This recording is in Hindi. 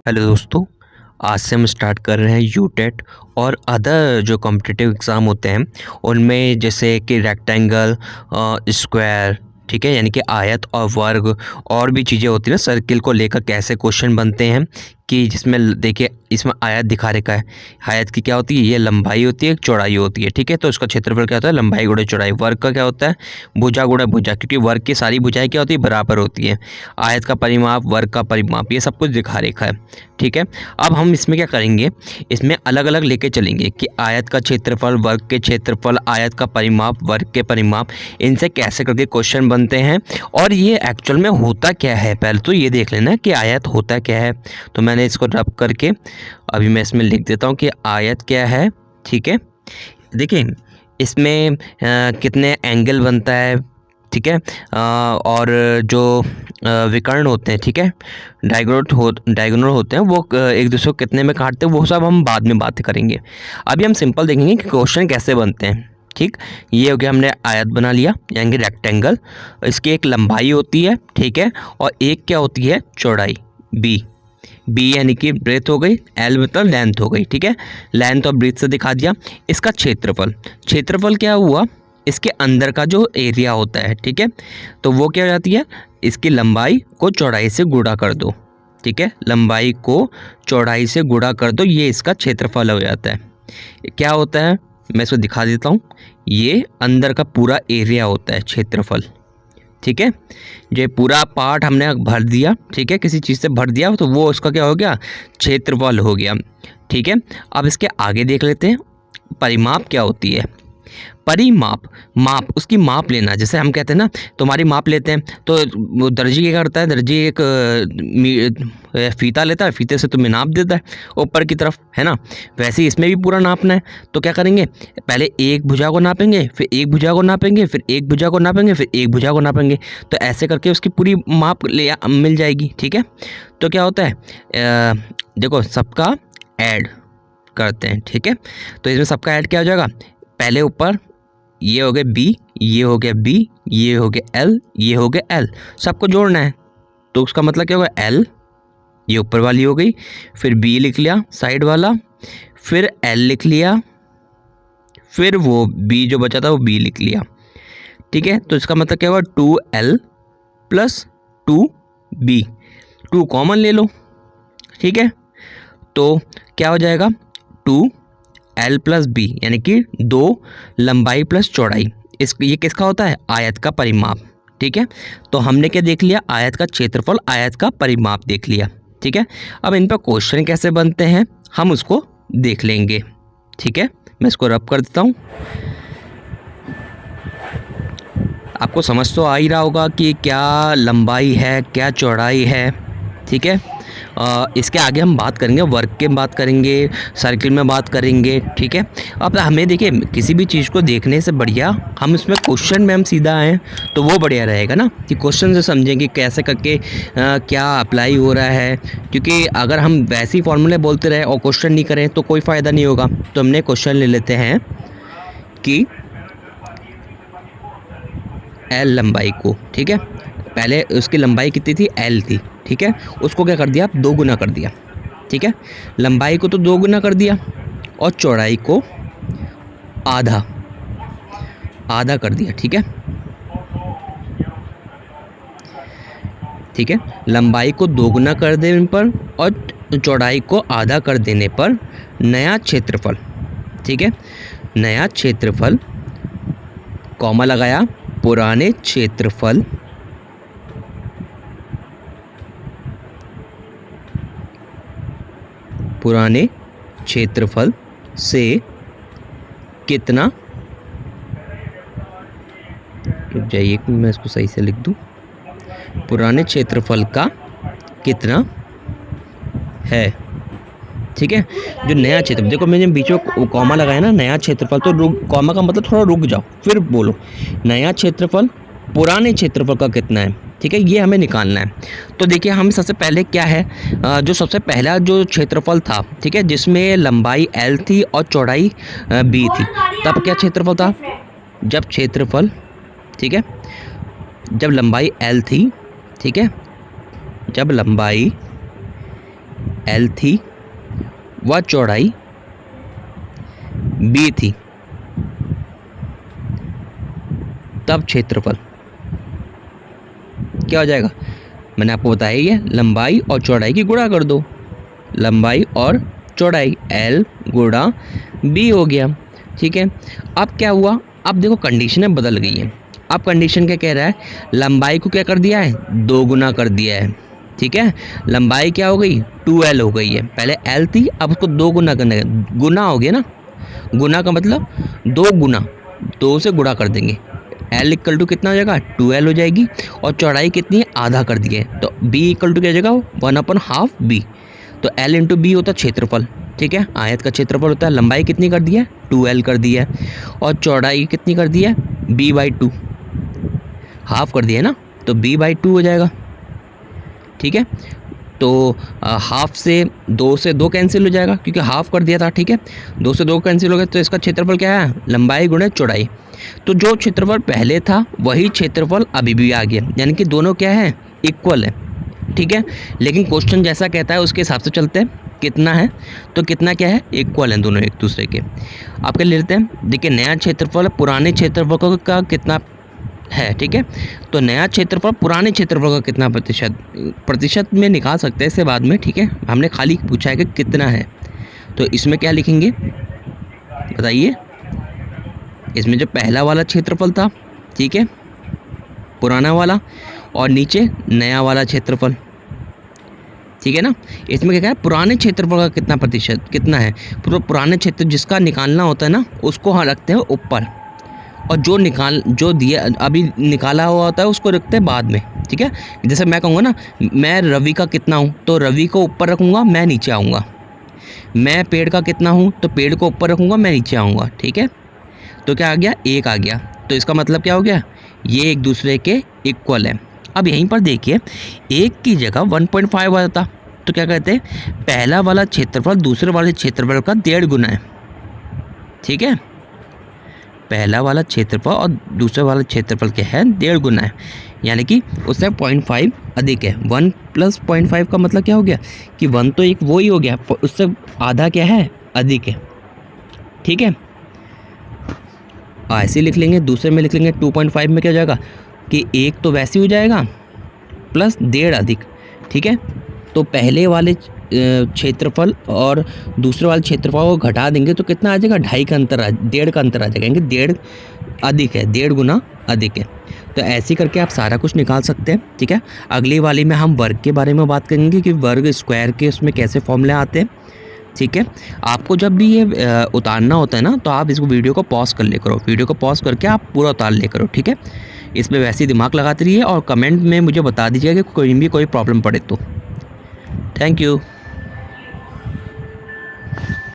हेलो दोस्तों। आज से हम स्टार्ट कर रहे हैं यूटेट और अदर जो कॉम्पिटिटिव एग्ज़ाम होते हैं उनमें, जैसे कि रेक्टेंगल, स्क्वायर, ठीक है, यानी कि आयत और वर्ग, और भी चीज़ें होती हैं ना, सर्किल को लेकर कैसे क्वेश्चन बनते हैं कि जिसमें देखिए इसमें आयत दिखा रखा है। आयत की क्या होती है, ये लंबाई होती है, एक चौड़ाई होती है, ठीक है। तो इसका क्षेत्रफल क्या होता है, लंबाई गुणे चौड़ाई। वर्ग का क्या होता है, भुजा गुणे भुजा, क्योंकि वर्ग की सारी भुजाएं क्या होती है, बराबर होती है। आयत का परिमाप, वर्ग का परिमाप, ये सब कुछ दिखा रखा है, ठीक है। अब हम इसमें क्या करेंगे, इसमें अलग अलग लेके चलेंगे कि आयत का क्षेत्रफल, वर्ग के क्षेत्रफल, आयत का परिमाप, वर्ग के परिमाप, इनसे कैसे करके क्वेश्चन बनते हैं और ये एक्चुअल में होता क्या है। पहले तो ये देख लेना कि आयत होता क्या है। तो मैंने इसको रब करके अभी मैं इसमें लिख देता हूँ कि आयत क्या है, ठीक है। देखिए इसमें कितने एंगल बनता है, ठीक है, और जो विकर्ण होते हैं, ठीक है, डायगोनल होते हैं, वो एक दूसरे को कितने में काटते हैं, वो सब हम बाद में बात करेंगे। अभी हम सिंपल देखेंगे कि क्वेश्चन कैसे बनते हैं, ठीक। ये हो गया, हमने आयत बना लिया यानी रेक्टेंगल। इसकी एक लंबाई होती है, ठीक है, और एक क्या होती है, चौड़ाई, बी यानी कि ब्रेथ हो गई, एल मतलब लेंथ हो गई, ठीक है। लेंथ और ब्रेथ से दिखा दिया। इसका क्षेत्रफल क्या हुआ, इसके अंदर का जो एरिया होता है, ठीक है। तो वो क्या हो जाती है, इसकी लंबाई को चौड़ाई से गुणा कर दो, ठीक है, लंबाई को चौड़ाई से गुणा कर दो, ये इसका क्षेत्रफल हो जाता है। क्या होता है, मैं इसको दिखा देता हूँ। ये अंदर का पूरा एरिया होता है क्षेत्रफल, ठीक है। जो पूरा पार्ट हमने भर दिया, ठीक है, किसी चीज़ से भर दिया, तो वो उसका क्या हो गया, क्षेत्रफल हो गया, ठीक है। अब इसके आगे देख लेते हैं परिमाप क्या होती है। माप उसकी माप लेना, जैसे हम कहते हैं ना, तुम्हारी माप लेते हैं, तो वो दर्जी क्या करता है, दर्जी एक फीता लेता है, फीते से तुम्हें नाप देता है ऊपर की तरफ, है ना। वैसे ही इसमें भी पूरा नापना है। तो क्या करेंगे, पहले एक भुजा को नापेंगे, फिर एक भुजा को नापेंगे, फिर एक भुजा को नापेंगे, फिर एक भुजा को नापेंगे। तो ऐसे करके उसकी पूरी माप मिल जाएगी, ठीक है। तो क्या होता है, देखो सबका ऐड करते हैं, ठीक है। तो इसमें सबका ऐड क्या हो जाएगा, पहले ऊपर ये हो गया बी, ये हो गया बी, ये हो गया एल, ये हो गया एल, सबको जोड़ना है। तो उसका मतलब क्या होगा, एल, ये ऊपर वाली हो गई, फिर बी लिख लिया साइड वाला, फिर एल लिख लिया, फिर वो बी जो बचा था वो बी लिख लिया, ठीक है। तो इसका मतलब क्या होगा, 2L प्लस 2B, 2 कॉमन ले लो, ठीक है। तो क्या हो जाएगा, 2L प्लस बी, यानी कि 2 लंबाई प्लस चौड़ाई। ये किसका होता है, आयत का परिमाप, ठीक है। तो हमने क्या देख लिया, आयत का क्षेत्रफल, आयत का परिमाप देख लिया, ठीक है। अब इन पर क्वेश्चन कैसे बनते हैं हम उसको देख लेंगे, ठीक है। मैं इसको रब कर देता हूँ। आपको समझ तो आ ही रहा होगा कि क्या लंबाई है, क्या चौड़ाई है, ठीक है। इसके आगे हम बात करेंगे, वर्ग के बात करेंगे, सर्किल में बात करेंगे, ठीक है। अब हमें देखिए, किसी भी चीज़ को देखने से बढ़िया हम इसमें क्वेश्चन में हम सीधा आएँ तो वो बढ़िया रहेगा ना, कि क्वेश्चन से समझेंगे कैसे करके क्या अप्लाई हो रहा है। क्योंकि अगर हम वैसे ही फॉर्मूले बोलते रहे और क्वेश्चन नहीं करें तो कोई फ़ायदा नहीं होगा। तो हमने क्वेश्चन ले लेते हैं कि एल लंबाई को, ठीक है, पहले उसकी लंबाई कितनी थी, एल थी, ठीक है। उसको क्या कर दिया, 2 गुना कर दिया, ठीक है। लंबाई को तो 2 गुना कर दिया और चौड़ाई को आधा कर दिया, ठीक है, ठीक है। लंबाई को 2 गुना कर देने पर और चौड़ाई को आधा कर देने पर नया क्षेत्रफल, ठीक है, नया क्षेत्रफल, कॉमा लगाया, पुराने क्षेत्रफल से कितना, रुक जाइए मैं इसको सही से लिख दूं, पुराने क्षेत्रफल का कितना है, ठीक है। जो नया क्षेत्रफल, देखो मैंने बीच में कॉमा लगाया ना, नया क्षेत्रफल, तो कॉमा का मतलब थोड़ा रुक जाओ फिर बोलो, नया क्षेत्रफल पुराने क्षेत्रफल का कितना है, ठीक है, ये हमें निकालना है। तो देखिए हम सबसे पहले क्या है, जो सबसे पहला जो क्षेत्रफल था, ठीक है, जिसमें लंबाई L थी और चौड़ाई B थी, तब क्या क्षेत्रफल था, जब क्षेत्रफल, ठीक है, जब लंबाई L थी, ठीक है, जब लंबाई L थी व चौड़ाई B थी, तब क्षेत्रफल क्या हो जाएगा? मैंने आपको बताया ही है, लंबाई और चौड़ाई की गुणा कर दो, लंबाई और चौड़ाई L गुणा B हो गया। ठीक है, अब क्या हुआ? अब देखो कंडीशनें बदल गई हैं। अब कंडीशन क्या कह रहा है? लंबाई को क्या कर दिया है? 2 गुना कर दिया है। ठीक है, लंबाई क्या हो गई? 2L हो गई है। पहले L थी, अब उसको 2 गुना करना है, गुना हो गया ना। गुना का मतलब 2 गुना, 2 से गुणा कर देंगे। L इक्वल टू कितना हो जाएगा? 2L हो जाएगी। और चौड़ाई कितनी है? आधा कर दिया है, तो B इक्वल टू क्या हो जाएगा? 1/2 B। तो L इंटू B होता है क्षेत्रफल। ठीक है, आयत का क्षेत्रफल होता है। लंबाई कितनी कर दी है? 2L कर दी है। और चौड़ाई कितनी कर दी है? B/2, हाफ कर दिया है ना, तो B/2 हो जाएगा। ठीक है, तो हाफ से 2 कैंसिल हो जाएगा, क्योंकि हाफ कर दिया था। ठीक है, 2 से 2 कैंसिल हो गया, तो इसका क्षेत्रफल क्या है? लंबाई गुणे चौड़ाई। तो जो क्षेत्रफल पहले था वही क्षेत्रफल अभी भी आ गया, यानी कि दोनों क्या है? इक्वल है। ठीक है, लेकिन क्वेश्चन जैसा कहता है उसके हिसाब से चलते हैं। कितना है? तो कितना क्या है? इक्वल हैं दोनों एक दूसरे के। आप क्या ले लेते हैं? देखिए, नया क्षेत्रफल पुराने क्षेत्रफल का कितना है। ठीक है, तो नया क्षेत्रफल पुराने क्षेत्रफल का कितना प्रतिशत में निकाल सकते हैं इसे बाद में। ठीक है, हमने खाली पूछा है कि कितना है, तो इसमें क्या लिखेंगे बताइए? इसमें जो पहला वाला क्षेत्रफल था, ठीक है, पुराना वाला, और नीचे नया वाला क्षेत्रफल। ठीक है ना, इसमें क्या है? पुराने क्षेत्रफल का कितना प्रतिशत कितना है? पुराने क्षेत्र जिसका निकालना होता है ना, उसको हाँ रखते हैं ऊपर, और जो दिया अभी निकाला हुआ होता है उसको रखते हैं बाद में। ठीक है, जैसे मैं कहूँगा ना, मैं रवि का कितना हूँ, तो रवि को ऊपर रखूँगा, मैं नीचे आऊँगा। मैं पेड़ का कितना हूँ, तो पेड़ को ऊपर रखूँगा, मैं नीचे आऊँगा। ठीक है, तो क्या आ गया? 1 आ गया। तो इसका मतलब क्या हो गया? ये एक दूसरे के इक्वल है। अब यहीं पर देखिए, 1 की जगह 1.5 आ जाता, तो क्या कहते हैं? पहला वाला क्षेत्रफल दूसरे वाले क्षेत्रफल का 1.5 गुना है। ठीक है, पहला वाला क्षेत्रफल और दूसरे वाला क्षेत्रफल क्या है? 1.5 गुना है, यानी कि उससे 0.5 अधिक है। 1 + 0.5 का मतलब क्या हो गया? कि 1 तो एक वो ही हो गया, उससे आधा क्या है? अधिक है। ठीक है, ऐसे लिख लेंगे। दूसरे में लिख लेंगे 2.5 में क्या हो जाएगा? कि 1 तो वैसे ही हो जाएगा प्लस 1.5 अधिक। ठीक है, तो पहले वाले क्षेत्रफल और दूसरे वाले क्षेत्रफल को घटा देंगे तो कितना आ जाएगा? 2.5 का अंतर 1.5 का अंतर आ जाएगा, यानी 1.5 अधिक है, 1.5 गुना अधिक है। तो ऐसे करके आप सारा कुछ निकाल सकते हैं। ठीक है, अगली वाली में हम वर्ग के बारे में बात करेंगे कि वर्ग स्क्वायर के उसमें कैसे फॉर्मूले आते हैं। ठीक है, आपको जब भी ये उतारना होता है ना, तो आप इस वीडियो को पॉज कर ले करो, वीडियो को पॉज करके आप पूरा उतार ले करो। ठीक है, इसमें वैसे ही दिमाग लगाते रहिए और कमेंट में मुझे बता दीजिएगा कि कोई प्रॉब्लम पड़े तो। Thank you.